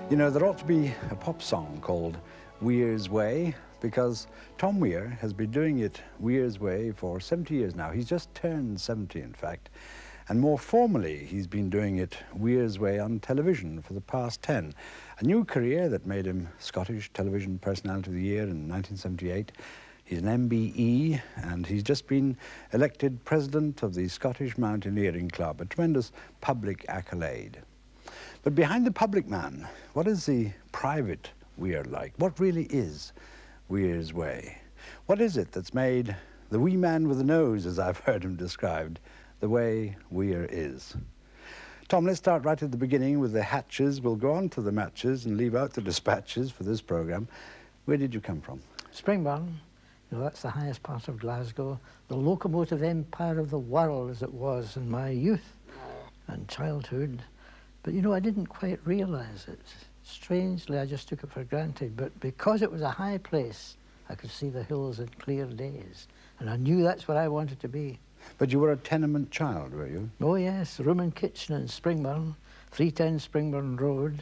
You know, there ought to be a pop song called Weir's Way, because Tom Weir has been doing it Weir's Way for 70 years now. He's just turned 70, in fact. And more formally, he's been doing it Weir's Way on television for the past 10. A new career that made him Scottish Television Personality of the Year in 1978. He's an MBE, and he's just been elected president of the Scottish Mountaineering Club, a tremendous public accolade. But behind the public man, what is the private Weir like? What really is Weir's Way? What is it that's made the wee man with a nose, as I've heard him described, the way Weir is? Tom, let's start right at the beginning with the hatches. We'll go on to the matches and leave out the dispatches for this programme. Where did you come from? Springburn. You know, that's the highest part of Glasgow, the locomotive empire of the world as it was in my youth and childhood. But, you know, I didn't quite realise it. Strangely, I just took it for granted. But because it was a high place, I could see the hills in clear days. And I knew that's what I wanted to be. But you were a tenement child, were you? Oh, yes. Room and kitchen in Springburn, 310 Springburn Road.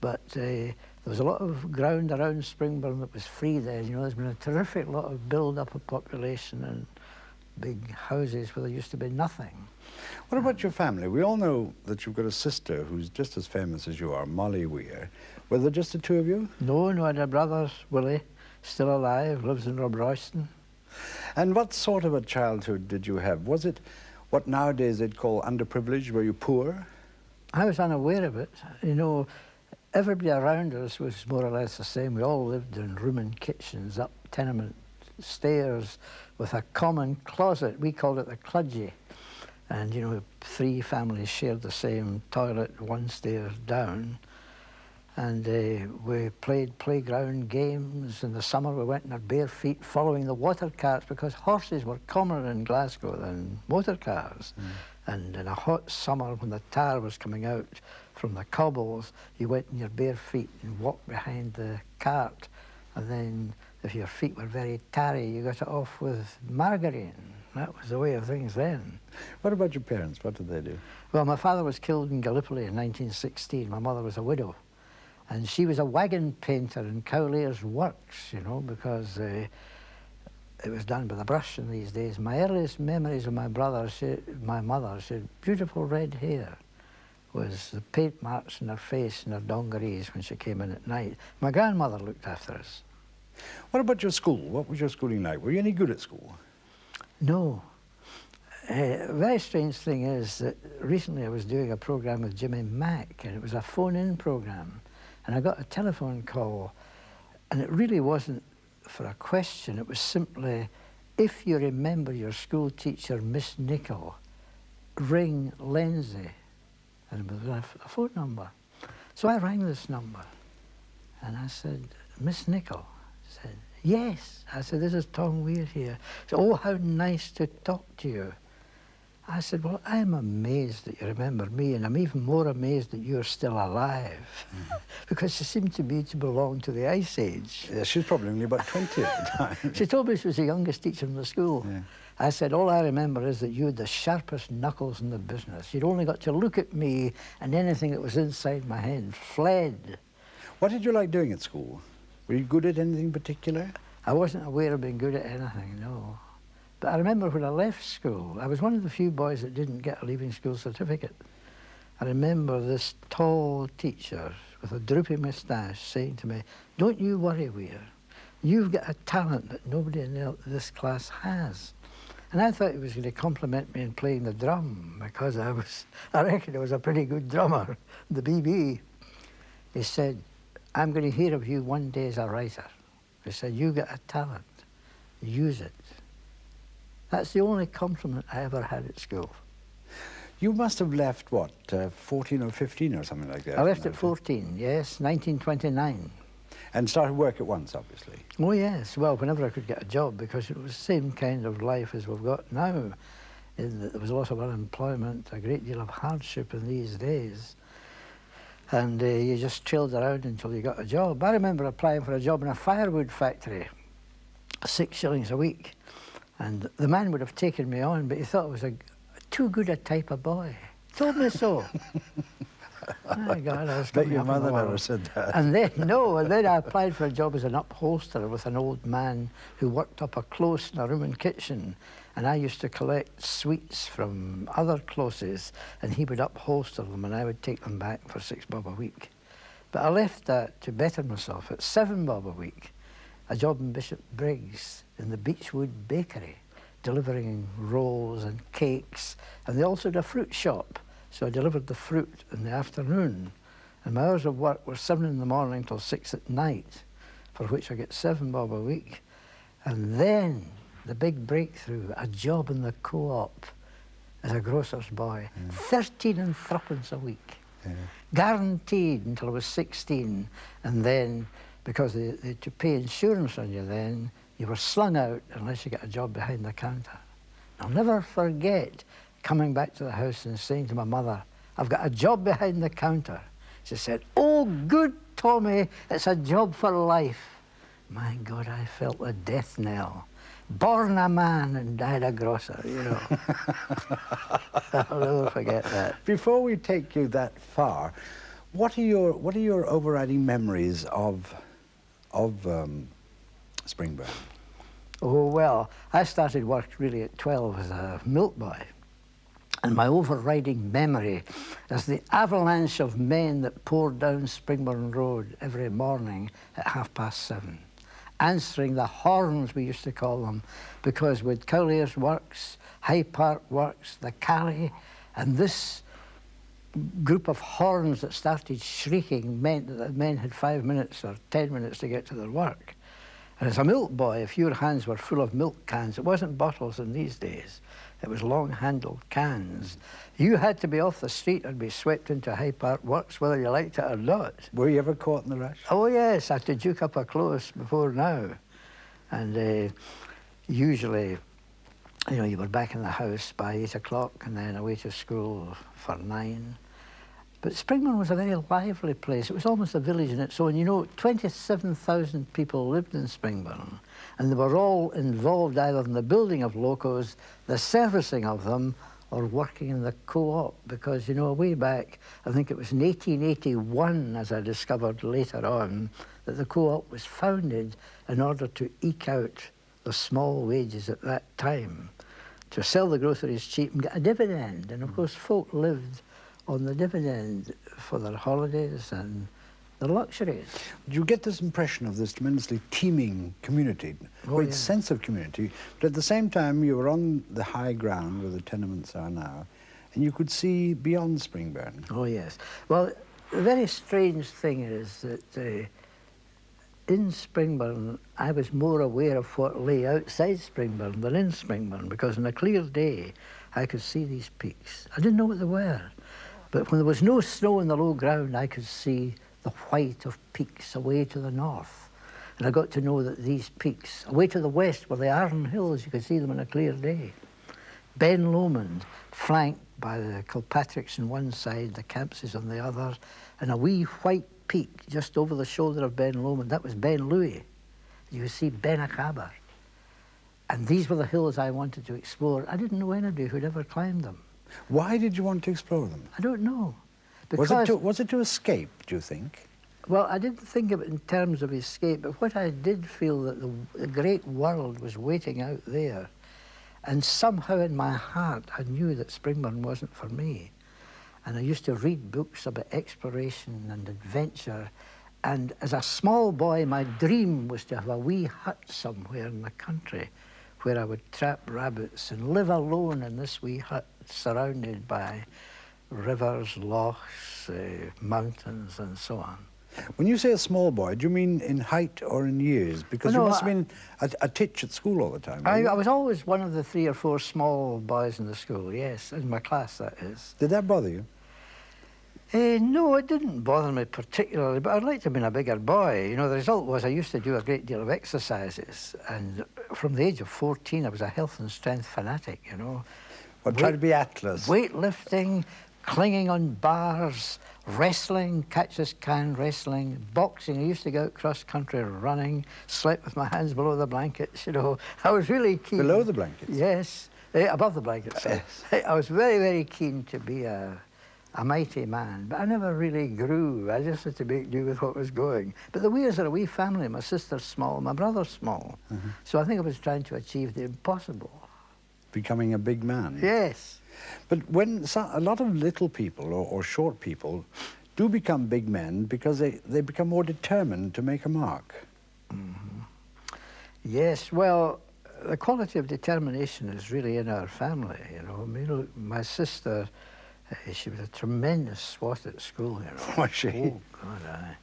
But there was a lot of ground around Springburn that was free there. You know, there's been a terrific lot of build-up of population and big houses where there used to be nothing. What about your family? We all know that you've got a sister who's just as famous as you are, Molly Weir. Were there just the two of you? No, I had a brother, Willie, still alive, lives in Robroyston. And what sort of a childhood did you have? Was it what nowadays they'd call underprivileged? Were you poor? I was unaware of it. You know, everybody around us was more or less the same. We all lived in room and kitchens, up tenement stairs with a common closet. We called it the cludgy. And, you know, 3 families shared the same toilet, 1 stair down. And we played playground games. In the summer, we went in our bare feet following the water carts because horses were commoner in Glasgow than motor cars. And in a hot summer, when the tar was coming out from the cobbles, you went in your bare feet and walked behind the cart. And then, if your feet were very tarry, you got it off with margarine. That was the way of things then. What about your parents? What did they do? Well, my father was killed in Gallipoli in 1916. My mother was a widow. And she was a wagon painter in Cowlaire's Works, you know, because it was done with a brush in these days. My earliest memories of my mother, she had beautiful red hair, was the paint marks in her face and her dungarees when she came in at night. My grandmother looked after us. What about your school? What was your schooling like? Were you any good at school? No. A very strange thing is that recently I was doing a programme with Jimmy Mack, and it was a phone-in programme, and I got a telephone call, and it really wasn't for a question. It was simply, if you remember your school teacher, Miss Nichol, ring Lindsay, and it was a phone number. So I rang this number, and I said, Miss Nichol? She said, yes. I said, this is Tom Weir here. She said, oh, how nice to talk to you. I said, well, I'm amazed that you remember me, and I'm even more amazed that you're still alive. Because she seemed to me to belong to the Ice Age. Yeah, she was probably only about 20 at the time. She told me she was the youngest teacher in the school. Yeah. I said, all I remember is that you had the sharpest knuckles in the business. You'd only got to look at me, and anything that was inside my head fled. What did you like doing at school? Were you good at anything particular? I wasn't aware of being good at anything, no. But I remember when I left school, I was one of the few boys that didn't get a leaving school certificate. I remember this tall teacher with a droopy moustache saying to me, don't you worry, Weir. You've got a talent that nobody in this class has. And I thought he was going to compliment me in playing the drum, because I reckon I was a pretty good drummer, the BB. He said, I'm going to hear of you one day as a writer. He said, you got a talent, use it. That's the only compliment I ever had at school. You must have left, what, 14 or 15 or something like that? I left at 14, yes, 1929. And started work at once, obviously? Oh, yes. Well, whenever I could get a job, because it was the same kind of life as we've got now. There was a lot of unemployment, a great deal of hardship in these days. And you just trailed around until you got a job. I remember applying for a job in a firewood factory, 6 shillings a week. And the man would have taken me on, but he thought I was too good a type of boy. He told me so. My God, I was Bet coming your up in the mother never world. said that. And then, no, and then I applied for a job as an upholsterer with an old man who worked up a close in a room and kitchen. And I used to collect sweets from other closes, and he would upholster them, and I would take them back for £6 a week. But I left that to better myself at £7 a week, a job in Bishop Briggs in the Beechwood Bakery, delivering rolls and cakes, and they also had a fruit shop, so I delivered the fruit in the afternoon, and my hours of work were 7 in the morning till 6 at night, for which I get £7 a week. And then the big breakthrough, a job in the co-op as a grocer's boy, 13 and threepence a week, guaranteed until I was 16, and then, because they had to pay insurance on you then, you were slung out unless you got a job behind the counter. I'll never forget coming back to the house and saying to my mother, I've got a job behind the counter. She said, oh, good, Tommy, it's a job for life. My God, I felt the death knell. Born a man and died a grocer, you know. I'll never forget that. Before we take you that far, what are your overriding memories of Springburn? Oh, well, I started work really at 12 as a milk boy. And my overriding memory is the avalanche of men that poured down Springburn Road every morning at 7:30, answering the horns, we used to call them, because with Cowlairs Works, High Park Works, the Carry, and this group of horns that started shrieking meant that the men had 5 minutes or 10 minutes to get to their work. And as a milk boy, if your hands were full of milk cans, it wasn't bottles in these days, it was long-handled cans. You had to be off the street and be swept into High Park Works, whether you liked it or not. Were you ever caught in the rush? Oh, yes, I had to duke up a close before now. And usually, you know, you were back in the house by 8 o'clock and then away to school for 9. But Springburn was a very lively place. It was almost a village in its own. You know, 27,000 people lived in Springburn, and they were all involved either in the building of locos, the servicing of them, or working in the co-op, because, you know, way back, I think it was in 1881, as I discovered later on, that the co-op was founded in order to eke out the small wages at that time, to sell the groceries cheap and get a dividend. And of course, folk lived on the dividend for their holidays and their luxuries. You get this impression of this tremendously teeming community, great sense of community, but at the same time you were on the high ground where the tenements are now, and you could see beyond Springburn. Oh, yes. Well, the very strange thing is that in Springburn, I was more aware of what lay outside Springburn than in Springburn, because on a clear day, I could see these peaks. I didn't know what they were, but when there was no snow in the low ground, I could see the white of peaks away to the north. And I got to know that these peaks, away to the west, were the Arran Hills. You could see them on a clear day. Ben Lomond, flanked by the Kilpatricks on one side, the Campsies on the other, and a wee white peak just over the shoulder of Ben Lomond. That was Ben Louis. You could see Ben Achaber. And these were the hills I wanted to explore. I didn't know anybody who'd ever climbed them. Why did you want to explore them? I don't know. Was it to escape, do you think? Well, I didn't think of it in terms of escape, but what I did feel that the great world was waiting out there. And somehow in my heart, I knew that Springburn wasn't for me. And I used to read books about exploration and adventure. And as a small boy, my dream was to have a wee hut somewhere in the country where I would trap rabbits and live alone in this wee hut, surrounded by rivers, lochs, mountains, and so on. When you say a small boy, do you mean in height or in years? Because you must have been a titch at school all the time. I was always one of the 3 or 4 small boys in the school, yes, in my class, that is. Did that bother you? No, it didn't bother me particularly, but I'd like to have been a bigger boy. You know, the result was I used to do a great deal of exercises, and from the age of 14, I was a health and strength fanatic, you know. Well, try to be Atlas. Weightlifting, clinging on bars, wrestling, catch-as-can wrestling, boxing. I used to go out cross-country running, slept with my hands below the blankets, you know. I was really keen. Below the blankets? Yes, above the blankets. Yes. I was very, very keen to be a a mighty man, but I never really grew. I just had to make do with what was going. But the Weirs are a wee family. My sister's small, my brother's small. So I think I was trying to achieve the impossible. Becoming a big man. Yes. But when a lot of little people or short people do become big men because they become more determined to make a mark. Yes, well, the quality of determination is really in our family, you know. I mean, look, my sister, she was a tremendous swot at school, you know. Was she? Oh, God, aye.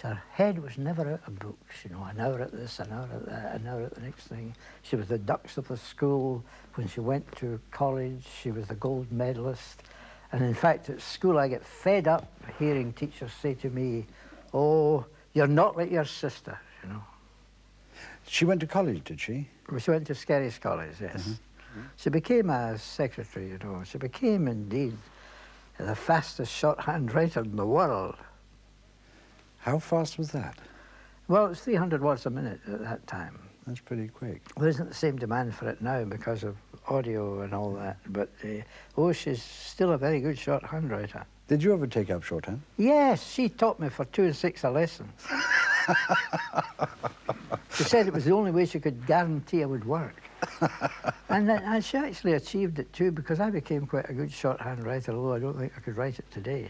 Her head was never out of books, you know, an hour at this, an hour at that, an hour at the next thing. She was the dux of the school. When she went to college, she was the gold medalist. And in fact, at school, I get fed up hearing teachers say to me, "Oh, you're not like your sister," you know. She went to college, did she? She went to Scottish College, yes. She became a secretary, you know. She became, indeed, the fastest shorthand writer in the world. How fast was that? Well, it's 300 words a minute at that time. That's pretty quick. There isn't the same demand for it now because of audio and all that, but, oh, she's still a very good shorthand writer. Did you ever take up shorthand? Yes, she taught me for 2 and 6 a lesson. She said it was the only way she could guarantee I would work. And she actually achieved it too, because I became quite a good shorthand writer, although I don't think I could write it today.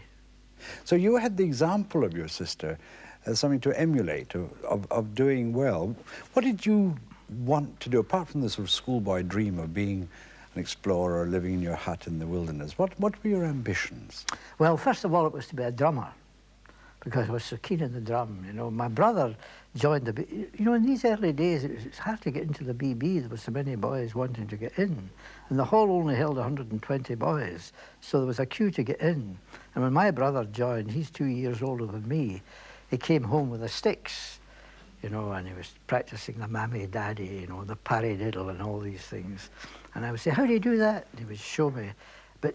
So you had the example of your sister as something to emulate, of doing well. What did you want to do, apart from the sort of schoolboy dream of being an explorer, living in your hut in the wilderness? What were your ambitions? Well, first of all, it was to be a drummer, because I was so keen on the drum, you know. My brother joined the... You know, in these early days, it was hard to get into the BB. There were so many boys wanting to get in. And the hall only held 120 boys, so there was a queue to get in. And when my brother joined, he's 2 years older than me, he came home with the sticks, you know, and he was practicing the mammy daddy, you know, the paradiddle and all these things. And I would say, "How do you do that?" And he would show me. But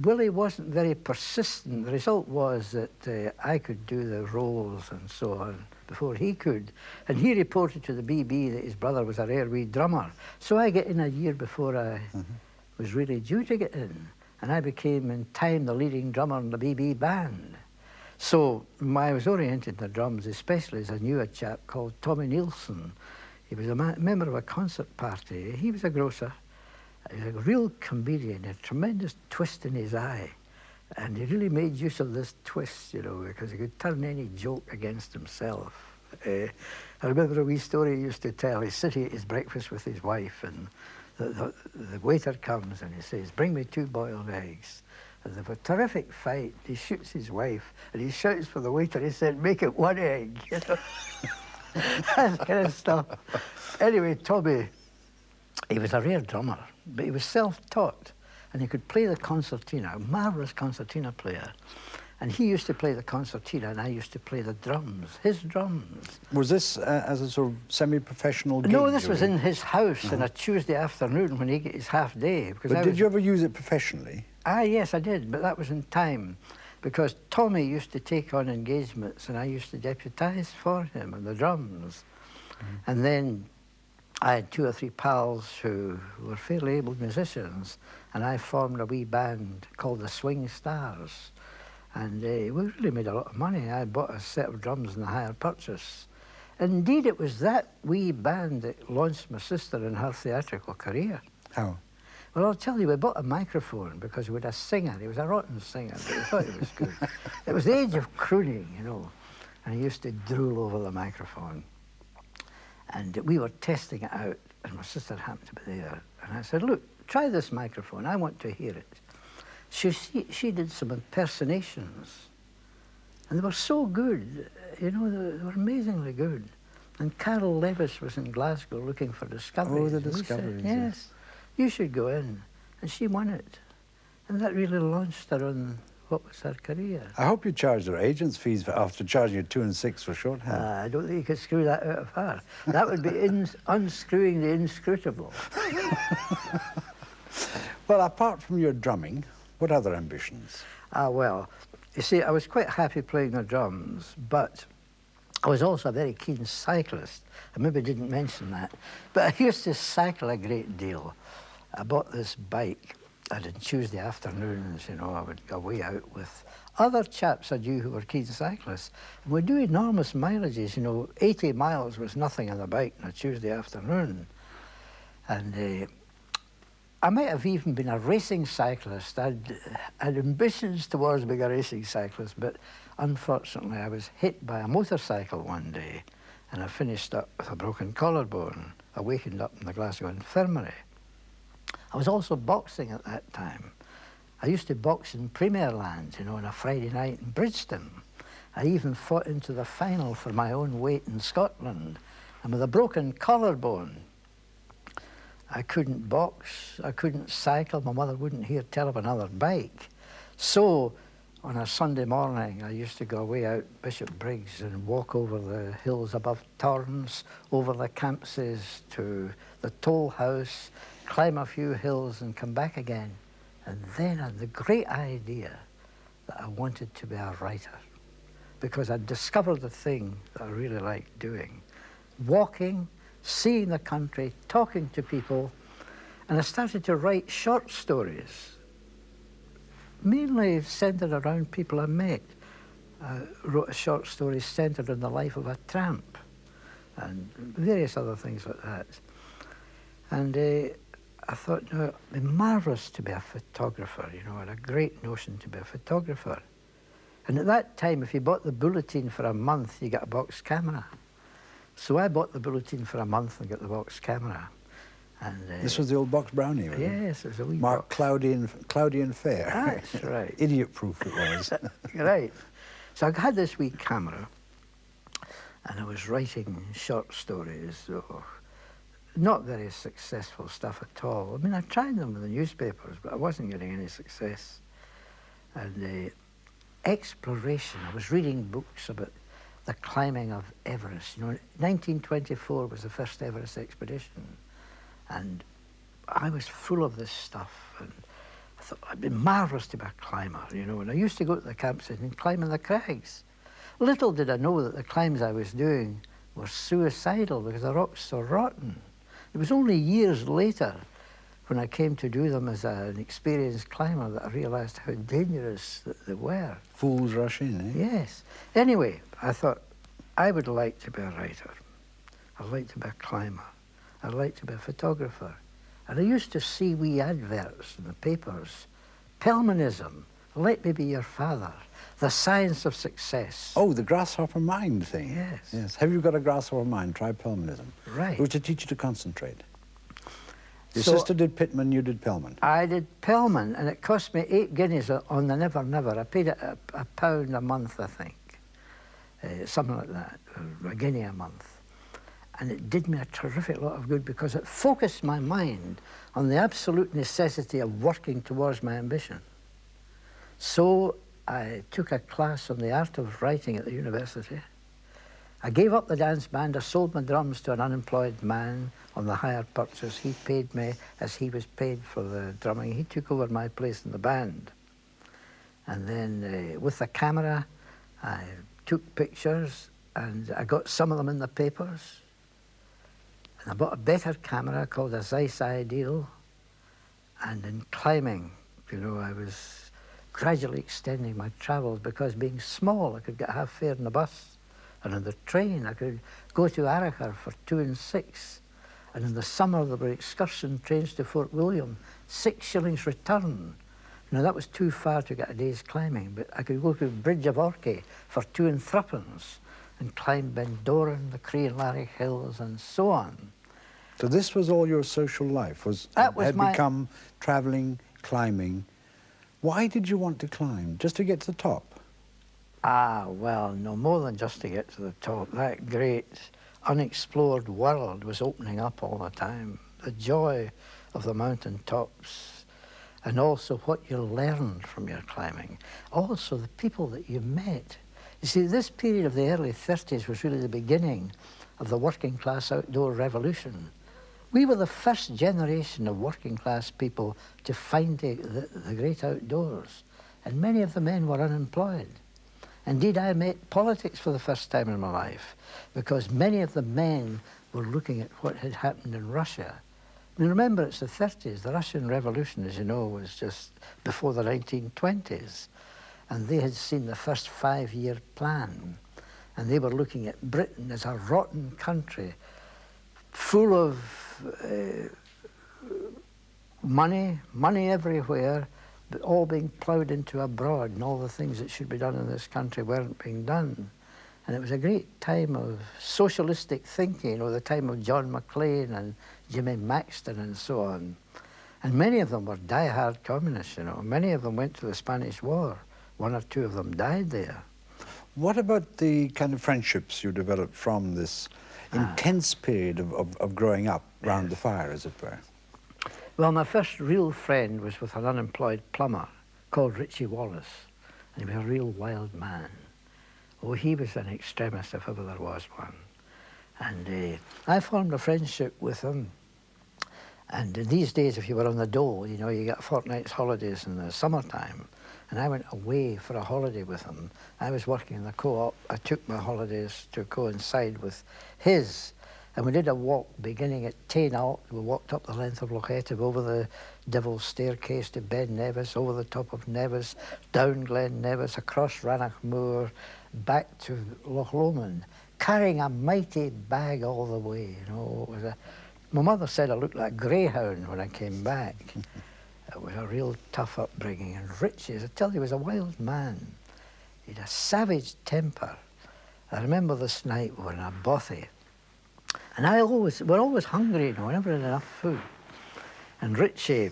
Willie wasn't very persistent. The result was that I could do the rolls and so on before he could. And he reported to the BB that his brother was a rare wee drummer. So I get in a year before I was really due to get in. And I became, in time, the leading drummer in the BB band. So I was oriented in the drums, especially as I knew a chap called Tommy Nielsen. He was a member of a concert party. He was a grocer. He was a real comedian, a tremendous twist in his eye. And he really made use of this twist, you know, because he could turn any joke against himself. I remember a wee story he used to tell. He's sitting at his breakfast with his wife, and the waiter comes and he says, "Bring me 2 boiled eggs." And they have a terrific fight. He shoots his wife, and he shouts for the waiter. He said, "Make it 1 egg." You know? That kind of stuff. Anyway, Tommy, he was a rare drummer, but he was self-taught, and he could play the concertina, a marvellous concertina player. And he used to play the concertina, and I used to play the drums, his drums. Was this as a sort of semi-professional gig? No, this was in his house on a Tuesday afternoon when he got his half day. But did you ever use it professionally? Ah, yes, I did, but that was in time, because Tommy used to take on engagements, and I used to deputise for him on the drums. And then I had 2 or 3 pals who were fairly able musicians, and I formed a wee band called the Swing Stars. And we really made a lot of money. I bought a set of drums in the hire purchase. Indeed, it was that wee band that launched my sister in her theatrical career. How? Well, I'll tell you, we bought a microphone because we had a singer. He was a rotten singer, but we thought he was good. It was the age of crooning, you know, and he used to drool over the microphone. And we were testing it out, and my sister happened to be there. And I said, "Look, try this microphone. I want to hear it." She did some impersonations, and they were so good, you know, they were amazingly good. And Carol Levis was in Glasgow looking for discoveries. Oh, the And we discoveries, said, "Yes, you should go in." And she won it. And that really launched her on what was her career. I hope you charged her agent's fees after charging her 2 and 6 for shorthand. I don't think you could screw that out of her. That would be unscrewing the inscrutable. Well, apart from your drumming, what other ambitions? Well, you see, I was quite happy playing the drums, but I was also a very keen cyclist. I maybe didn't mention that, but I used to cycle a great deal. I bought this bike. And on Tuesday afternoons, you know, I would go way out with other chaps I knew who were keen cyclists. And we'd do enormous mileages, you know, 80 miles was nothing on the bike on a Tuesday afternoon. And I might have even been a racing cyclist. I'd ambitions towards being a racing cyclist, but unfortunately I was hit by a motorcycle one day and I finished up with a broken collarbone. I wakened up in the Glasgow Infirmary. I was also boxing at that time. I used to box in Premier Land, you know, on a Friday night in Bridgestone. I even fought into the final for my own weight in Scotland. And with a broken collarbone, I couldn't box, I couldn't cycle, my mother wouldn't hear tell of another bike. So on a Sunday morning, I used to go away out Bishop Briggs and walk over the hills above Torrens, over the Campses to the toll house, climb a few hills and come back again. And then I had the great idea that I wanted to be a writer because I'd discovered the thing that I really liked doing. Walking, seeing the country, talking to people, and I started to write short stories, mainly centered around people I met. I wrote a short story centered on the life of a tramp and various other things like that. And I thought, no, it'd be marvellous to be a photographer, you know, I had a great notion to be a photographer. And at that time, if you bought the bulletin for a month, you got a box camera. So I bought the bulletin for a month and got the box camera. And this was the old box brownie, wasn't it? Yes, it was a wee Marked box. cloudy and fair. That's right. Idiot-proof it was. Right. So I had this wee camera, and I was writing short stories, not very successful stuff at all. I mean, I tried them with the newspapers, but I wasn't getting any success. And exploration, I was reading books about the climbing of Everest. You know, 1924 was the first Everest expedition, and I was full of this stuff, and I thought it'd be marvellous to be a climber, you know, and I used to go to the campsite and climb in the crags. Little did I know that the climbs I was doing were suicidal because the rocks so rotten. It was only years later, when I came to do them as an experienced climber, that I realised how dangerous they were. Fools rush in, eh? Yes. Anyway, I thought, I would like to be a writer. I'd like to be a climber. I'd like to be a photographer. And I used to see wee adverts in the papers. Pelmanism, let me be your father. The science of success. Oh, the grasshopper mind thing. Yes. Yes. Have you got a grasshopper mind? Try Pelmanism. Right. It was to teach you to concentrate. Your So sister did Pitman, you did Pelman. I did Pelman, and it cost me 8 guineas on the Never Never. I paid a pound a month, I think. Something like that, or a guinea a month. And it did me a terrific lot of good because it focused my mind on the absolute necessity of working towards my ambition. So I took a class on the art of writing at the university. I gave up the dance band. I sold my drums to an unemployed man on the hire purchase. He paid me as he was paid for the drumming. He took over my place in the band. And then with the camera, I took pictures and I got some of them in the papers. And I bought a better camera called a Zeiss Ideal. And in climbing, you know, I was gradually extending my travels because being small, I could get half fare in the bus. And on the train, I could go to Aracher for 2 and 6. And in the summer, there were excursion trains to Fort William, 6 shillings return. Now, that was too far to get a day's climbing, but I could go to Bridge of Orchy for 2 and 3 and climb Bendoran, the Crean-Larry Hills, and so on. So this was all your social life, had become travelling, climbing. Why did you want to climb? Just to get to the top? Ah, well, no more than just to get to the top. That great unexplored world was opening up all the time. The joy of the mountain tops, and also what you learned from your climbing. Also the people that you met. You see, this period of the early 30s was really the beginning of the working class outdoor revolution. We were the first generation of working class people to find the great outdoors, and many of the men were unemployed. Indeed, I met politics for the first time in my life because many of the men were looking at what had happened in Russia. I mean, remember, it's the 30s. The Russian Revolution, as you know, was just before the 1920s. And they had seen the first 5-year plan. And they were looking at Britain as a rotten country, full of money everywhere, but all being ploughed into abroad, and all the things that should be done in this country weren't being done. And it was a great time of socialistic thinking, you know, the time of John Maclean and Jimmy Maxton and so on. And many of them were die-hard communists, you know. Many of them went to the Spanish War. 1 or 2 of them died there. What about the kind of friendships you developed from this intense period of growing up round the fire, as it were? Well, my first real friend was with an unemployed plumber called Richie Wallace, and he was a real wild man. Oh, he was an extremist if ever there was one. And I formed a friendship with him. And these days, if you were on the dole, you know, you get a fortnight's holidays in the summertime. And I went away for a holiday with him. I was working in the co-op. I took my holidays to coincide with his. And we did a walk beginning at Tainalt. We walked up the length of Loch Etive, over the Devil's Staircase to Ben Nevis, over the top of Nevis, down Glen Nevis, across Rannoch Moor, back to Loch Lomond, carrying a mighty bag all the way. You know, it was my mother said I looked like a greyhound when I came back. It was a real tough upbringing. And Richie, as I tell you, he was a wild man. He had a savage temper. I remember this night we were in a bothy. And we're always hungry, you know, we never had enough food. And Richie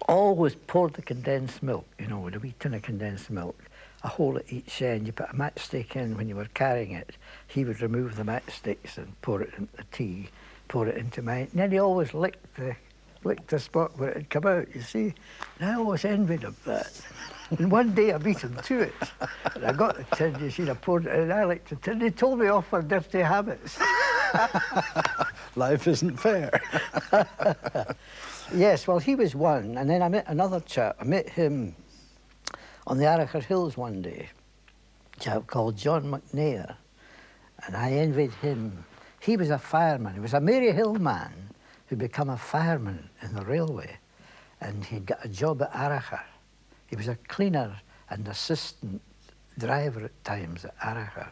always poured the condensed milk, you know, with a wee tin of condensed milk, a hole at each end. You put a matchstick in when you were carrying it. He would remove the matchsticks and pour it into the tea, pour it into mine. And then he always licked the spot where it had come out, you see. And I always envied him that. And one day I beat him to it. And I got the tin, you see, I poured it in, and I licked the tin. He told me off for dirty habits. Life isn't fair. Yes, well, he was one, and then I met another chap. I met him on the Arachar Hills one day, a chap called John McNair, and I envied him. He was a fireman. He was a Maryhill man who'd become a fireman in the railway, and he'd got a job at Arachar. He was a cleaner and assistant driver at times at Arachar.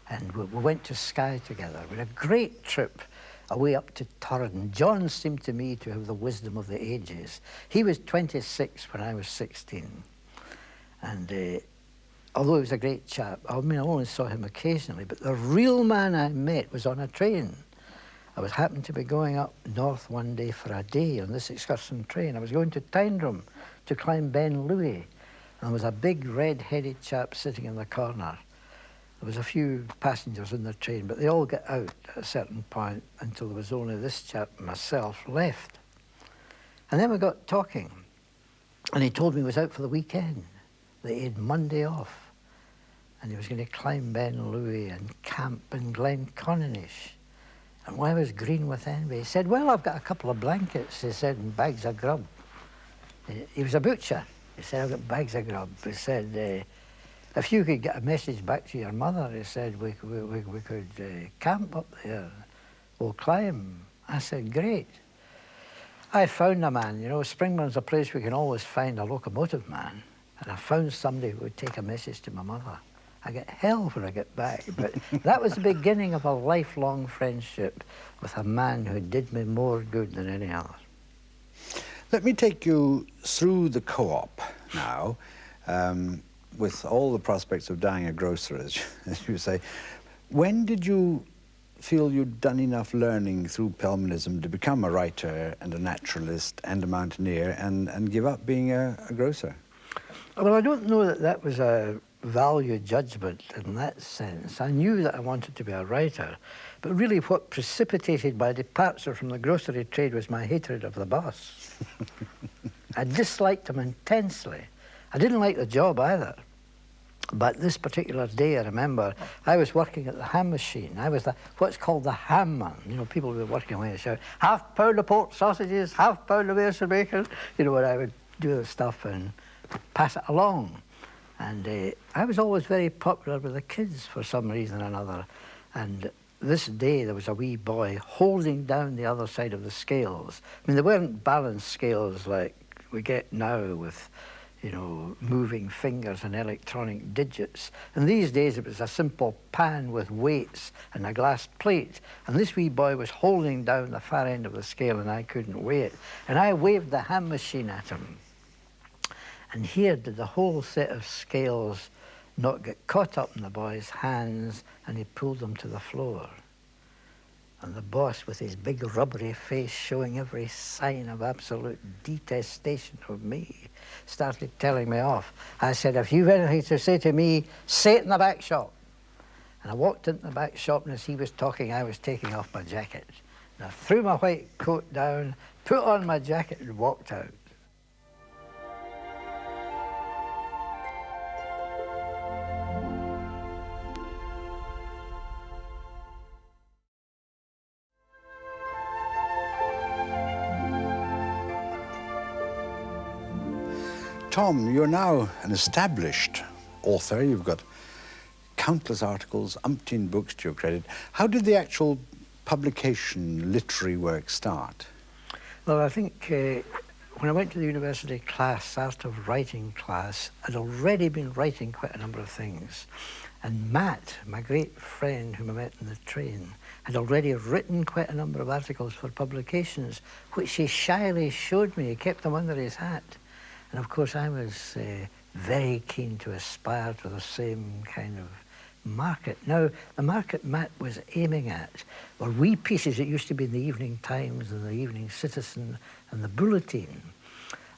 And we went to Skye together. We had a great trip away up to Torridon. John seemed to me to have the wisdom of the ages. He was 26 when I was 16. And although he was a great chap, I mean, I only saw him occasionally, but the real man I met was on a train. I happened to be going up north one day for a day on this excursion train. I was going to Tyndrum to climb Ben Louis. And there was a big red-headed chap sitting in the corner. There was a few passengers in the train, but they all got out at a certain point until there was only this chap and myself left. And then we got talking, and he told me he was out for the weekend, that he had Monday off, and he was going to climb Ben Louis and camp in Glenconinish. And when I was green with envy, he said, well, I've got a couple of blankets, he said, and bags of grub. He was a butcher. He said, I've got bags of grub. He said, if you could get a message back to your mother, he said, we could camp up there. We'll climb. I said, great. I found a man, you know, Springburn's a place we can always find a locomotive man. And I found somebody who would take a message to my mother. I get hell when I get back, but that was the beginning of a lifelong friendship with a man who did me more good than any other. Let me take you through the co-op now. With all the prospects of dying a grocer, as you say. When did you feel you'd done enough learning through Pelmanism to become a writer and a naturalist and a mountaineer and give up being a grocer? Well, I don't know that that was a value judgment in that sense. I knew that I wanted to be a writer, but really what precipitated my departure from the grocery trade was my hatred of the boss. I disliked him intensely. I didn't like the job either. But this particular day, I remember, I was working at the ham machine. I was what's called the ham man. You know, people were working away and shout, half pound of pork sausages, half pound of Ayrshire bacon. You know, and I would do the stuff and pass it along. And I was always very popular with the kids for some reason or another. And this day there was a wee boy holding down the other side of the scales. I mean, they weren't balanced scales like we get now with, you know, moving fingers and electronic digits. And these days it was a simple pan with weights and a glass plate. And this wee boy was holding down the far end of the scale and I couldn't weigh it. And I waved the hand machine at him. And here did the whole set of scales not get caught up in the boy's hands, and he pulled them to the floor. And the boss, with his big rubbery face showing every sign of absolute detestation of me, started telling me off. I said, if you've anything to say to me, say it in the back shop. And I walked into the back shop, and as he was talking, I was taking off my jacket. And I threw my white coat down, put on my jacket, and walked out. Tom, you're now an established author. You've got countless articles, umpteen books to your credit. How did the actual publication literary work start? Well, I think when I went to the university class, art of writing class, I'd already been writing quite a number of things. And Matt, my great friend whom I met in the train, had already written quite a number of articles for publications, which he shyly showed me. He kept them under his hat. And of course, I was very keen to aspire to the same kind of market. Now, the market Matt was aiming at were wee pieces. It used to be in the Evening Times and the Evening Citizen and the Bulletin.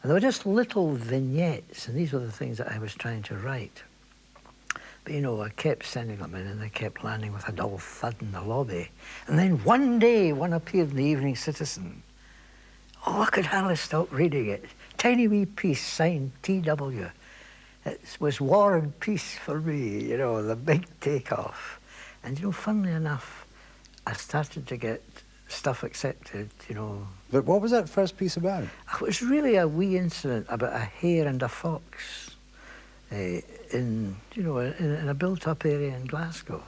And they were just little vignettes, and these were the things that I was trying to write. But, you know, I kept sending them in, and they kept landing with a dull thud in the lobby. And then one day, one appeared in the Evening Citizen. Oh, I could hardly stop reading it. Tiny wee piece signed T.W. It was War and Peace for me, you know, the big takeoff. And, you know, funnily enough, I started to get stuff accepted, you know. But what was that first piece about? It was really a wee incident about a hare and a fox in a built-up area in Glasgow.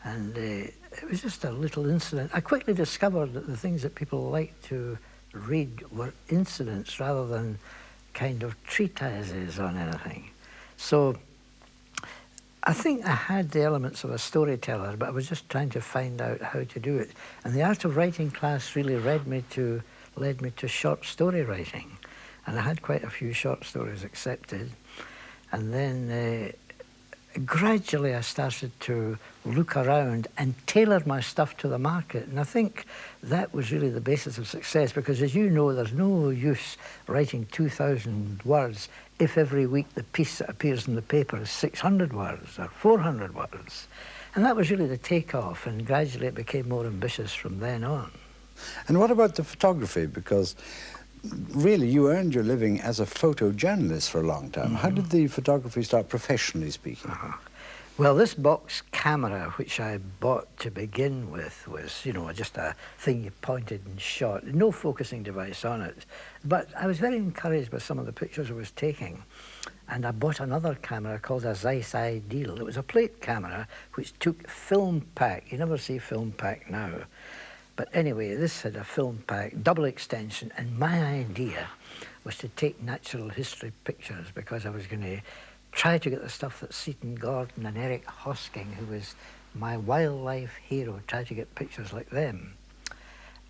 And it was just a little incident. I quickly discovered that the things that people liked to read were incidents rather than kind of treatises on anything. So I think I had the elements of a storyteller, but I was just trying to find out how to do it. And the art of writing class really led me to short story writing. And I had quite a few short stories accepted. And then gradually I started to look around and tailor my stuff to the market. And I think that was really the basis of success, because as you know, there's no use writing 2,000 words if every week the piece that appears in the paper is 600 words or 400 words. And that was really the takeoff, and gradually it became more ambitious from then on. And what about the photography? Because really, you earned your living as a photojournalist for a long time. Mm-hmm. How did the photography start, professionally speaking? Well, this box camera, which I bought to begin with, was, you know, just a thing you pointed and shot, no focusing device on it. But I was very encouraged by some of the pictures I was taking. And I bought another camera called a Zeiss Ideal. It was a plate camera which took film pack. You never see film pack now. But anyway, this had a film pack, double extension, and my idea was to take natural history pictures, because I was going to try to get the stuff that Seaton Gordon and Eric Hosking, who was my wildlife hero, try to get pictures like them.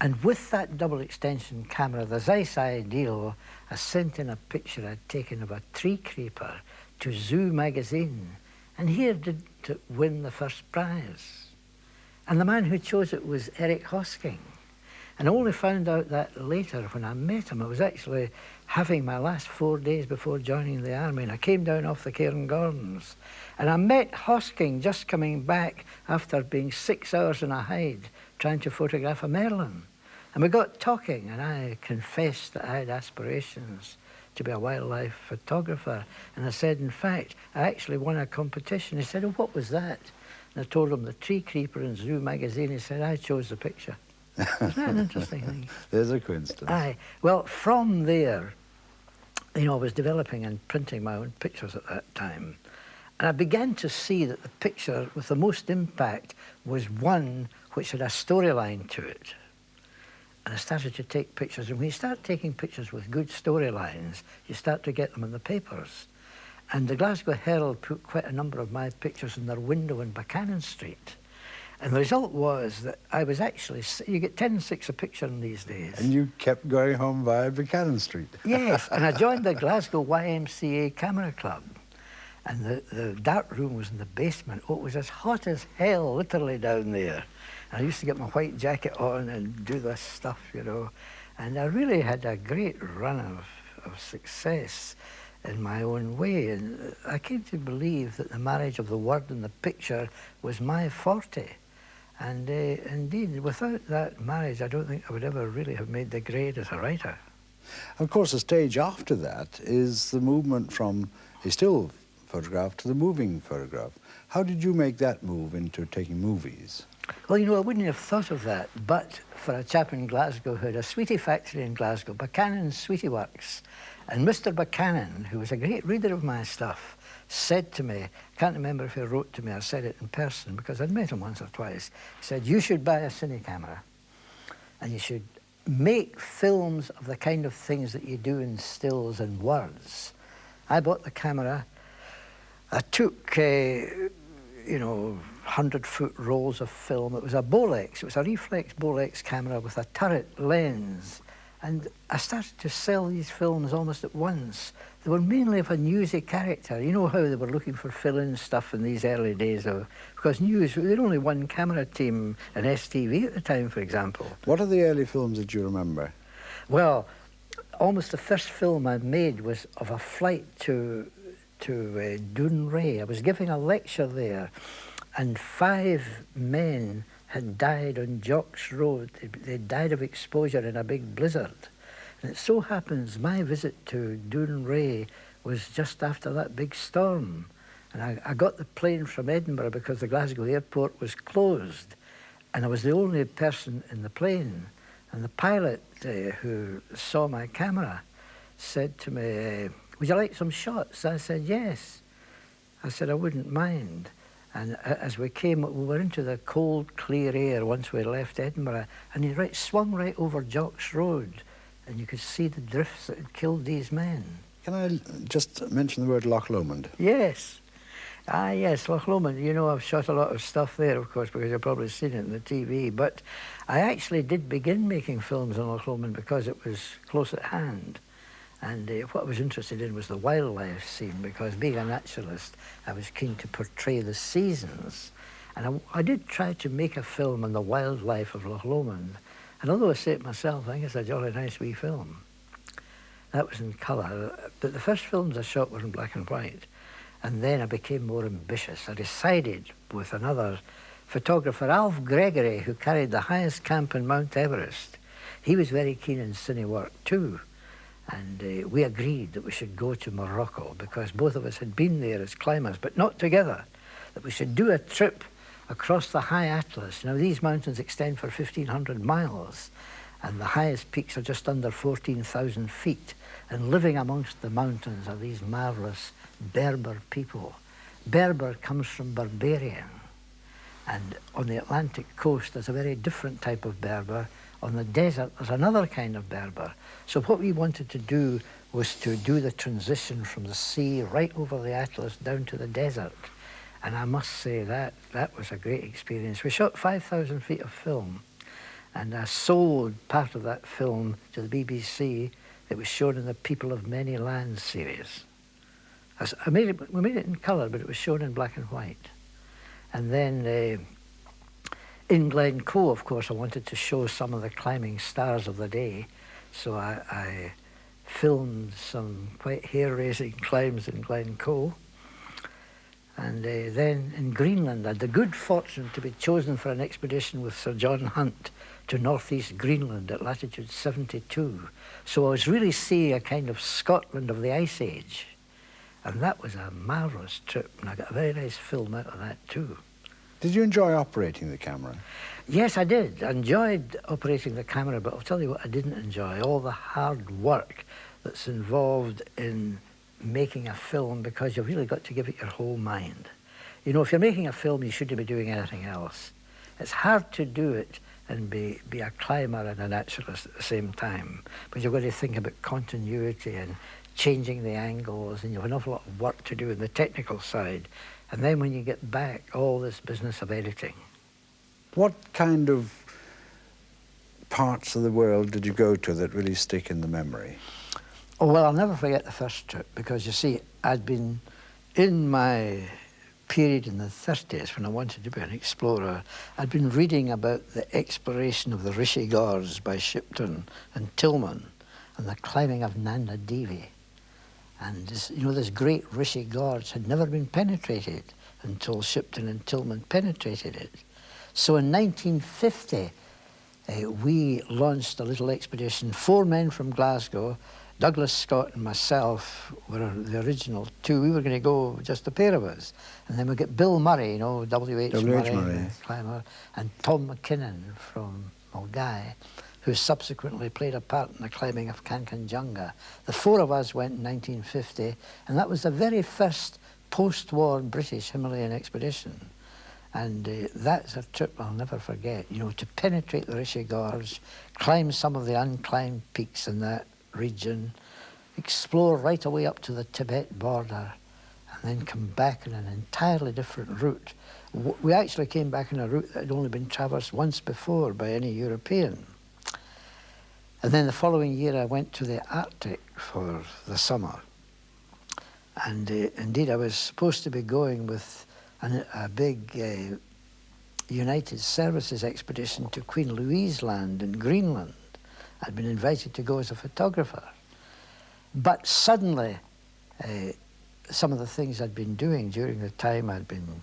And with that double extension camera, the Zeiss Ideal, I sent in a picture I'd taken of a tree creeper to Zoo magazine, and here did it win the first prize. And the man who chose it was Eric Hosking. And I only found out that later when I met him. I was actually having my last 4 days before joining the army, and I came down off the Cairngorms. And I met Hosking just coming back after being 6 hours in a hide trying to photograph a merlin. And we got talking, and I confessed that I had aspirations to be a wildlife photographer. And I said, in fact, I actually won a competition. He said, oh, what was that? And I told him the tree creeper in Zoo magazine. He said, I chose the picture. Isn't that an interesting thing? There's a coincidence. Aye. Well, from there, you know, I was developing and printing my own pictures at that time. And I began to see that the picture with the most impact was one which had a storyline to it. And I started to take pictures. And when you start taking pictures with good storylines, you start to get them in the papers. And the Glasgow Herald put quite a number of my pictures in their window in Buchanan Street. And the result was that I was actually, you get 10.6 a picture in these days. And you kept going home via Buchanan Street. Yes, and I joined the Glasgow YMCA Camera Club. And the dark room was in the basement. Oh, it was as hot as hell, literally, down there. And I used to get my white jacket on and do this stuff, you know. And I really had a great run of success in my own way. And I came to believe that the marriage of the word and the picture was my forte. And indeed, without that marriage, I don't think I would ever really have made the grade as a writer. Of course, the stage after that is the movement from a still photograph to the moving photograph. How did you make that move into taking movies? Well, you know, I wouldn't have thought of that, but for a chap in Glasgow who had a sweetie factory in Glasgow, Buchanan's Sweetie Works, and Mr. Buchanan, who was a great reader of my stuff, said to me, I can't remember if he wrote to me or said it in person, because I'd met him once or twice, he said, you should buy a cine camera, and you should make films of the kind of things that you do in stills and words. I bought the camera. I took, you know, 100-foot rolls of film. It was a Bolex. It was a reflex Bolex camera with a turret lens. And I started to sell these films almost at once. They were mainly of a newsy character. You know how they were looking for fill-in stuff in these early days because news, there were only one camera team in STV at the time, for example. What are the early films that you remember? Well, almost the first film I made was of a flight to Dounreay. I was giving a lecture there, and 5 men had died on Jock's Road. They died of exposure in a big blizzard. And it so happens my visit to Dounreay was just after that big storm. And I got the plane from Edinburgh because the Glasgow airport was closed. And I was the only person in the plane. And the pilot who saw my camera said to me, would you like some shots? I said, yes. I said, I wouldn't mind. And as we came, we were into the cold, clear air once we left Edinburgh, and he swung right over Jock's Road, and you could see the drifts that had killed these men. Can I just mention the word Loch Lomond? Yes. Ah, yes, Loch Lomond. You know, I've shot a lot of stuff there, of course, because you've probably seen it on the TV, but I actually did begin making films on Loch Lomond because it was close at hand. And what I was interested in was the wildlife scene, because being a naturalist, I was keen to portray the seasons. And I did try to make a film on the wildlife of Loch Lomond. And although I say it myself, I think it's a jolly nice wee film. That was in colour. But the first films I shot were in black and white. And then I became more ambitious. I decided with another photographer, Alf Gregory, who carried the highest camp in Mount Everest. He was very keen in cine work too. And we agreed that we should go to Morocco because both of us had been there as climbers, but not together, that we should do a trip across the high Atlas. Now, these mountains extend for 1,500 miles, and the highest peaks are just under 14,000 feet. And living amongst the mountains are these marvellous Berber people. Berber comes from barbarian. And on the Atlantic coast, there's a very different type of Berber. On the desert, there's another kind of Berber. So what we wanted to do was to do the transition from the sea right over the Atlas down to the desert. And I must say that was a great experience. We shot 5,000 feet of film, and I sold part of that film to the BBC. It was shown in the People of Many Lands series. We made it in colour, but it was shown in black and white. And then in Glencoe, of course, I wanted to show some of the climbing stars of the day. So I filmed some quite hair-raising climbs in Glencoe. And then in Greenland, I had the good fortune to be chosen for an expedition with Sir John Hunt to northeast Greenland at latitude 72. So I was really seeing a kind of Scotland of the Ice Age. And that was a marvellous trip, and I got a very nice film out of that too. Did you enjoy operating the camera? Yes, I did. I enjoyed operating the camera, but I'll tell you what I didn't enjoy, all the hard work that's involved in making a film because you've really got to give it your whole mind. You know, if you're making a film, you shouldn't be doing anything else. It's hard to do it and be a climber and a naturalist at the same time, because you've got to think about continuity and changing the angles, and you have an awful lot of work to do in the technical side. And then when you get back, all this business of editing. What kind of parts of the world did you go to that really stick in the memory? Oh, well, I'll never forget the first trip, because you see, I'd been in my period in the 30s when I wanted to be an explorer. I'd been reading about the exploration of the Rishi Gorge by Shipton and Tillman and the climbing of Nanda Devi. And this, you know, this great Rishi Gorge had never been penetrated until Shipton and Tillman penetrated it. So in 1950, we launched a little expedition, 4 men from Glasgow. Douglas Scott and myself were the original 2. We were going to go, just the pair of us. And then we get Bill Murray, you know, W.H. Murray, the climber, and Tom McKinnon from Mulgai, who subsequently played a part in the climbing of Kanchenjunga. The 4 of us went in 1950, and that was the very first post-war British Himalayan expedition. And that's a trip I'll never forget, you know, to penetrate the Rishi Gorge, climb some of the unclimbed peaks in that region, explore right away up to the Tibet border, and then come back in an entirely different route. We actually came back in a route that had only been traversed once before by any European. And then the following year I went to the Arctic for the summer. And indeed I was supposed to be going with a big United Services expedition to Queen Louise Land in Greenland. I'd been invited to go as a photographer. But suddenly, some of the things I'd been doing during the time I'd been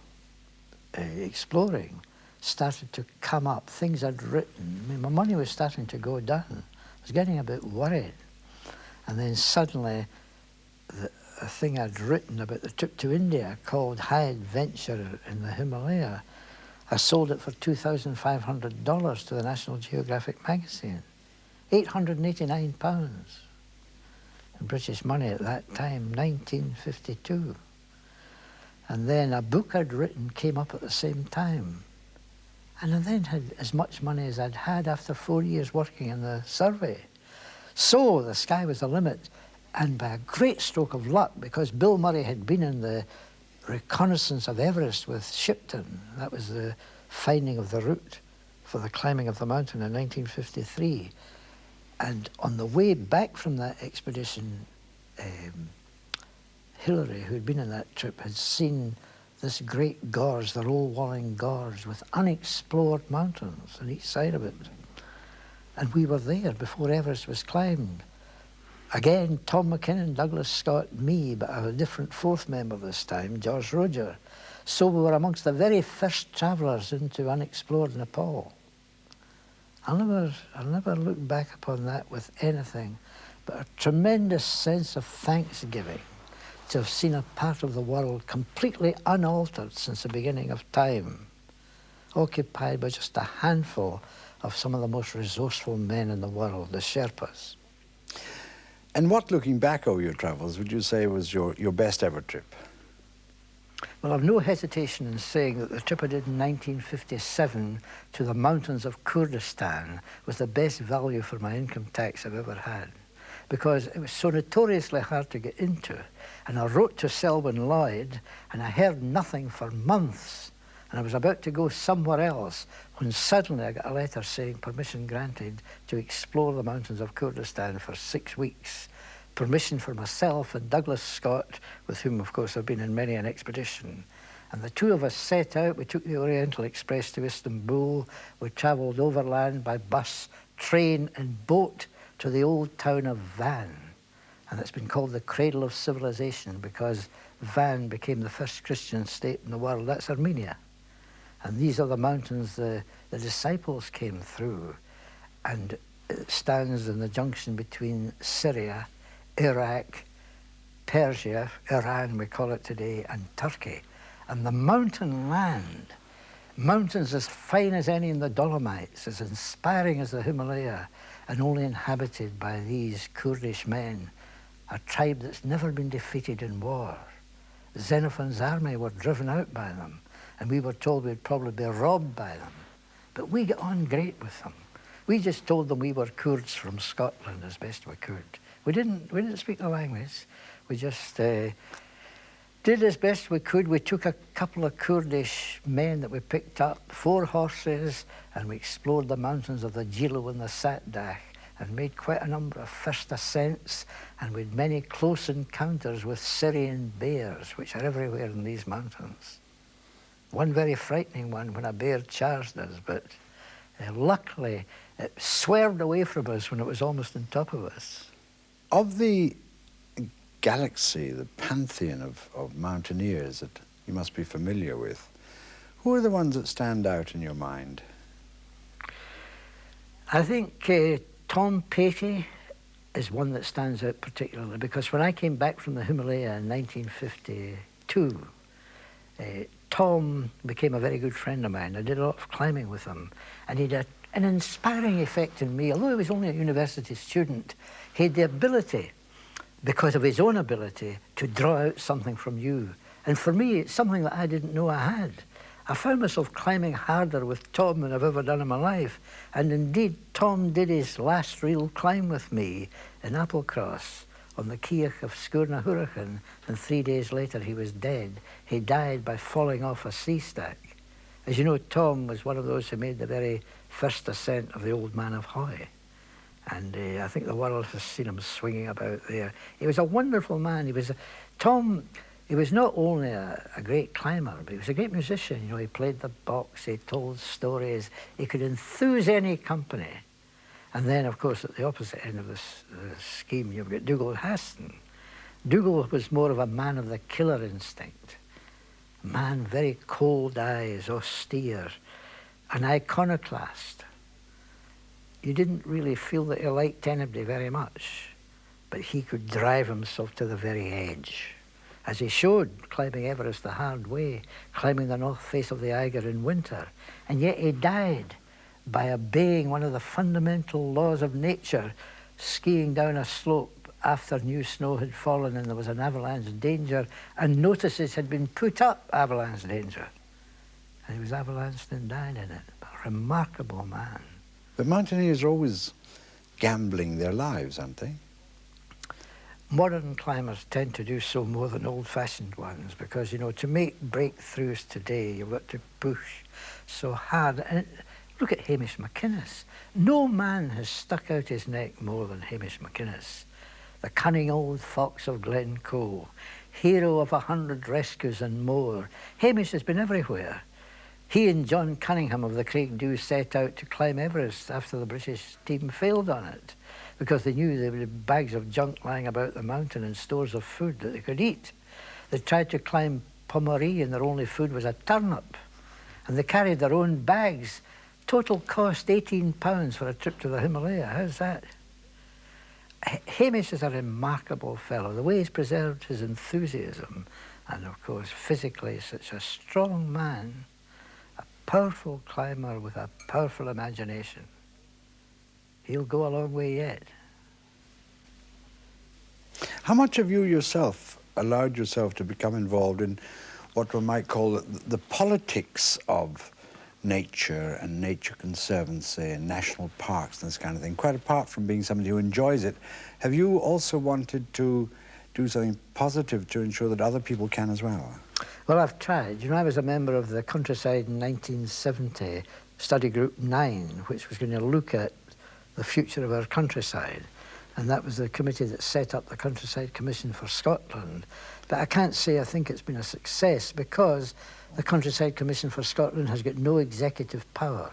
exploring started to come up, things I'd written. I mean, my money was starting to go down. I was getting a bit worried. And then suddenly, a thing I'd written about the trip to India called High Adventure in the Himalaya, I sold it for $2,500 to the National Geographic magazine. £889 in British money at that time, 1952. And then a book I'd written came up at the same time. And I then had as much money as I'd had after 4 years working in the survey. So the sky was the limit. And by a great stroke of luck, because Bill Murray had been in the reconnaissance of Everest with Shipton, that was the finding of the route for the climbing of the mountain in 1953. And on the way back from that expedition, Hillary, who'd been on that trip, had seen this great gorge, the roll-walling gorge, with unexplored mountains on each side of it. And we were there before Everest was climbed. Again, Tom McKinnon, Douglas Scott, me, but a different 4th member this time, George Roger. So we were amongst the very first travellers into unexplored Nepal. I'll never look back upon that with anything but a tremendous sense of thanksgiving to have seen a part of the world completely unaltered since the beginning of time, occupied by just a handful of some of the most resourceful men in the world, the Sherpas. And what, looking back over your travels, would you say was your best ever trip? Well, I've no hesitation in saying that the trip I did in 1957 to the mountains of Kurdistan was the best value for my income tax I've ever had, because it was so notoriously hard to get into. And I wrote to Selwyn Lloyd, and I heard nothing for months. And I was about to go somewhere else when suddenly I got a letter saying permission granted to explore the mountains of Kurdistan for 6 weeks. Permission for myself and Douglas Scott, with whom, of course, I've been in many an expedition. And the 2 of us set out. We took the Oriental Express to Istanbul. We travelled overland by bus, train and boat to the old town of Van. And it's been called the cradle of civilization because Van became the first Christian state in the world. That's Armenia. And these are the mountains the disciples came through. And it stands in the junction between Syria, Iraq, Persia, Iran we call it today, and Turkey. And the mountain land, mountains as fine as any in the Dolomites, as inspiring as the Himalaya, and only inhabited by these Kurdish men, a tribe that's never been defeated in war. Xenophon's army were driven out by them, and we were told we'd probably be robbed by them. But we got on great with them. We just told them we were Kurds from Scotland as best we could. We didn't speak the language. We just did as best we could. We took a couple of Kurdish men that we picked up, 4 horses, and we explored the mountains of the Jilo and the Satdak, and made quite a number of first ascents, and we had many close encounters with Syrian bears, which are everywhere in these mountains. One very frightening one when a bear charged us, but luckily it swerved away from us when it was almost on top of us. Of the galaxy, the pantheon of mountaineers that you must be familiar with, who are the ones that stand out in your mind? I think Tom Patey is one that stands out particularly, because when I came back from the Himalaya in 1952, Tom became a very good friend of mine. I did a lot of climbing with him, and he had an inspiring effect on me. Although he was only a university student, he had the ability, because of his own ability, to draw out something from you. And for me, it's something that I didn't know I had. I found myself climbing harder with Tom than I've ever done in my life. And indeed, Tom did his last real climb with me in Applecross on the Ciach of Sgurna Hurricane, and 3 days later he was dead. He died by falling off a sea stack. As you know, Tom was one of those who made the very first ascent of the Old Man of Hoy. And I think the world has seen him swinging about there. He was a wonderful man. He was not only a great climber, but he was a great musician. You know, he played the box, he told stories, he could enthuse any company. And then, of course, at the opposite end of the scheme, you've got Dougal Haston. Dougal was more of a man of the killer instinct. A man, very cold eyes, austere, an iconoclast. You didn't really feel that he liked anybody very much, but he could drive himself to the very edge, as he showed climbing Everest the hard way, climbing the north face of the Eiger in winter. And yet he died by obeying one of the fundamental laws of nature, skiing down a slope after new snow had fallen and there was an avalanche danger, and notices had been put up, avalanche danger. And he was avalanched and died in it. A remarkable man. The mountaineers are always gambling their lives, aren't they? Modern climbers tend to do so more than old-fashioned ones, because, you know, to make breakthroughs today, you've got to push so hard. And look at Hamish McInnes. No man has stuck out his neck more than Hamish McInnes, the cunning old fox of Glencoe, hero of 100 rescues and more. Hamish has been everywhere. He and John Cunningham of the Craig Dew set out to climb Everest after the British team failed on it, because they knew there were bags of junk lying about the mountain and stores of food that they could eat. They tried to climb Pommery and their only food was a turnip. And they carried their own bags. Total cost £18 for a trip to the Himalaya. How's that? Hamish is a remarkable fellow. The way he's preserved his enthusiasm, and of course physically such a strong man, a powerful climber with a powerful imagination. He'll go a long way yet. How much have you yourself allowed yourself to become involved in what one might call the politics of nature and nature conservancy and national parks and this kind of thing? Quite apart from being somebody who enjoys it, have you also wanted to do something positive to ensure that other people can as well? Well, I've tried. You know, I was a member of the Countryside in 1970, Study Group 9, which was going to look at the future of our countryside. And that was the committee that set up the Countryside Commission for Scotland. But I can't say I think it's been a success, because the Countryside Commission for Scotland has got no executive power.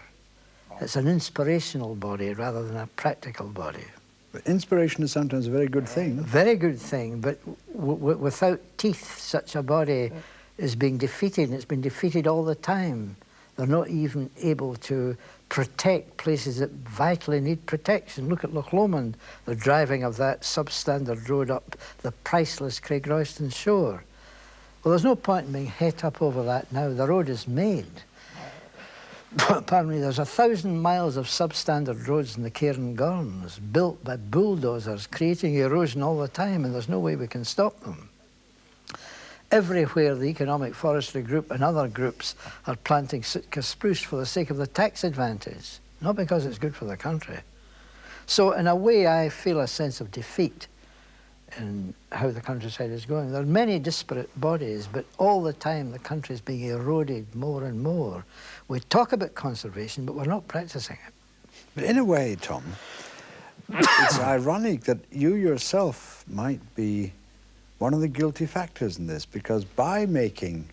It's an inspirational body rather than a practical body. But inspiration is sometimes a very good thing. Very good thing, but without teeth, such a body is being defeated, and it's been defeated all the time. They're not even able to protect places that vitally need protection. Look at Loch Lomond, the driving of that substandard road up the priceless Craigroyston shore. Well, there's no point in being het up over that now. The road is made. Pardon me, there's 1,000 miles of substandard roads in the Cairngorms built by bulldozers creating erosion all the time, and there's no way we can stop them. Everywhere the Economic Forestry Group and other groups are planting Sitka spruce for the sake of the tax advantage, not because it's good for the country. So in a way I feel a sense of defeat in how the countryside is going. There are many disparate bodies, but all the time the country is being eroded more and more. We talk about conservation, but we're not practicing it. But in a way, Tom, it's ironic that you yourself might be one of the guilty factors in this, because by making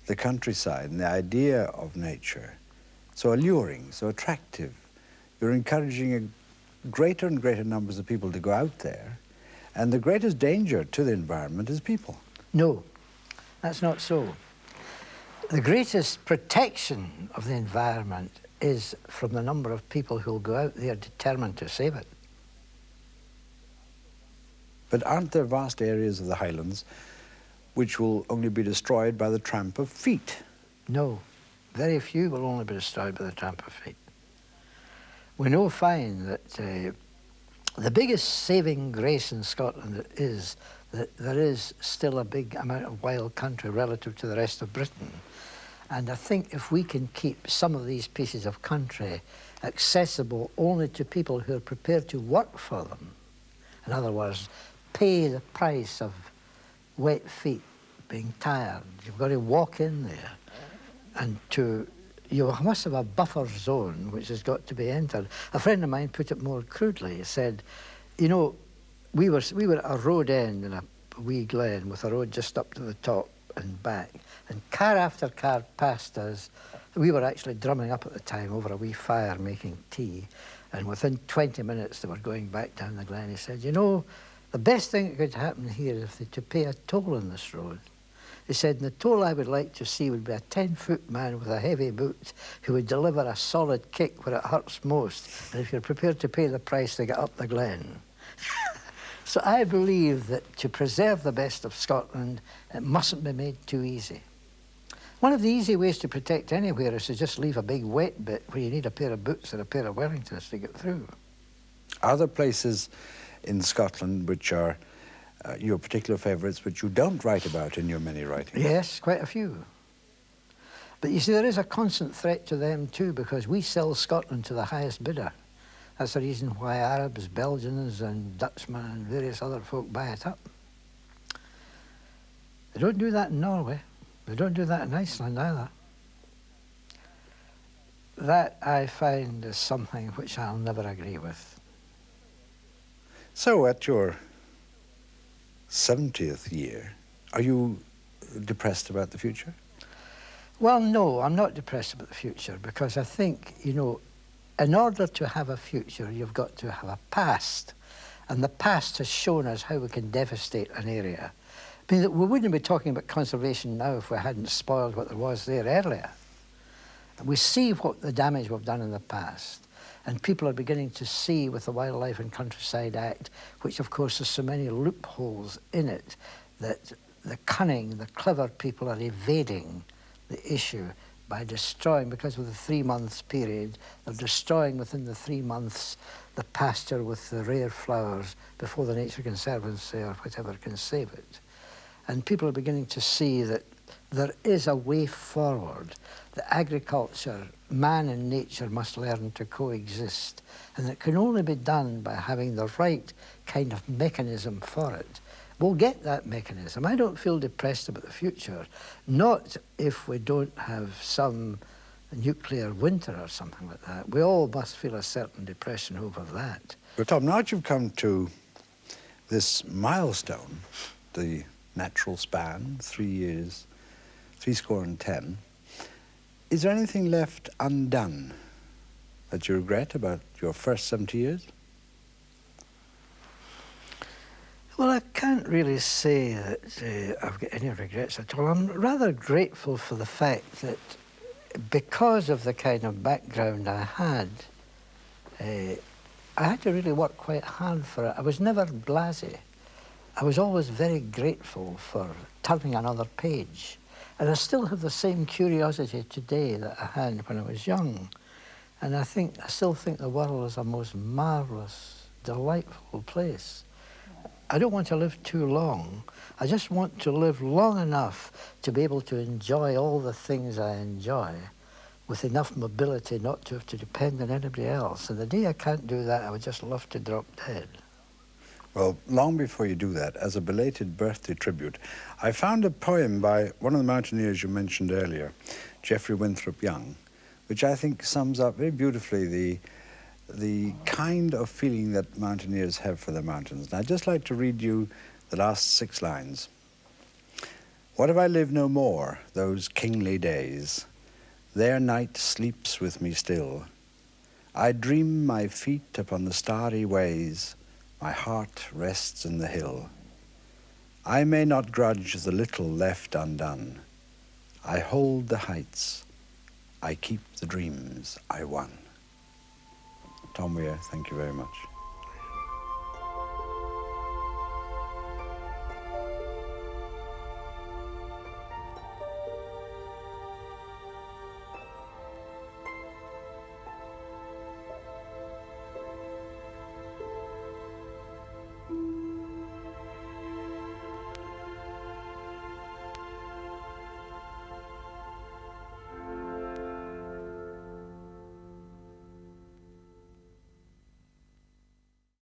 the countryside and the idea of nature so alluring, so attractive, you're encouraging greater and greater numbers of people to go out there, and the greatest danger to the environment is people. No, that's not so. The greatest protection of the environment is from the number of people who will go out there determined to save it. But aren't there vast areas of the Highlands which will only be destroyed by the tramp of feet? No, very few will only be destroyed by the tramp of feet. We know fine that the biggest saving grace in Scotland is that there is still a big amount of wild country relative to the rest of Britain. And I think if we can keep some of these pieces of country accessible only to people who are prepared to work for them, in other words, pay the price of wet feet, being tired. You've got to walk in there, and you must have a buffer zone which has got to be entered. A friend of mine put it more crudely. He said, you know, we were at a road end in a wee glen with a road just up to the top and back, and car after car passed us. We were actually drumming up at the time over a wee fire making tea, and within 20 minutes they were going back down the glen. He said, you know, the best thing that could happen here is to pay a toll on this road. He said, and the toll I would like to see would be a 10-foot man with a heavy boot who would deliver a solid kick where it hurts most. And if you're prepared to pay the price to get up the glen. So I believe that to preserve the best of Scotland, it mustn't be made too easy. One of the easy ways to protect anywhere is to just leave a big wet bit where you need a pair of boots or a pair of Wellingtons to get through. Are there places in Scotland which are your particular favourites, which you don't write about in your many writings? Yes, quite a few. But you see, there is a constant threat to them too, because we sell Scotland to the highest bidder. That's the reason why Arabs, Belgians and Dutchmen and various other folk buy it up. They don't do that in Norway. They don't do that in Iceland either. That, I find, is something which I'll never agree with. So at your 70th year, are you depressed about the future? Well, no, I'm not depressed about the future, because I think, you know, in order to have a future, you've got to have a past. And the past has shown us how we can devastate an area. I mean, we wouldn't be talking about conservation now if we hadn't spoiled what there was there earlier. We see what the damage we've done in the past. And people are beginning to see with the Wildlife and Countryside Act, which of course has so many loopholes in it, that the cunning, the clever people are evading the issue by destroying, because of the 3 months period, they're destroying within the 3 months the pasture with the rare flowers before the Nature Conservancy or whatever can save it. And people are beginning to see that there is a way forward, that agriculture, man and nature must learn to coexist, and it can only be done by having the right kind of mechanism for it. We'll get that mechanism. I don't feel depressed about the future, not if we don't have some nuclear winter or something like that. We all must feel a certain depression over that. But Tom, now that you've come to this milestone, the natural span, 3 years, 70, is there anything left undone that you regret about your first 70 years? Well, I can't really say that I've got any regrets at all. I'm rather grateful for the fact that because of the kind of background I had to really work quite hard for it. I was never blasé. I was always very grateful for turning another page. And I still have the same curiosity today that I had when I was young. And I still think the world is a most marvellous, delightful place. I don't want to live too long. I just want to live long enough to be able to enjoy all the things I enjoy with enough mobility not to have to depend on anybody else. And the day I can't do that, I would just love to drop dead. Well, long before you do that, as a belated birthday tribute, I found a poem by one of the mountaineers you mentioned earlier, Geoffrey Winthrop Young, which I think sums up very beautifully the kind of feeling that mountaineers have for the mountains. And I'd just like to read you the last 6 lines. What if I live no more, those kingly days? Their night sleeps with me still. I dream my feet upon the starry ways, my heart rests in the hill. I may not grudge the little left undone. I hold the heights, I keep the dreams I won. Tom Weir, thank you very much.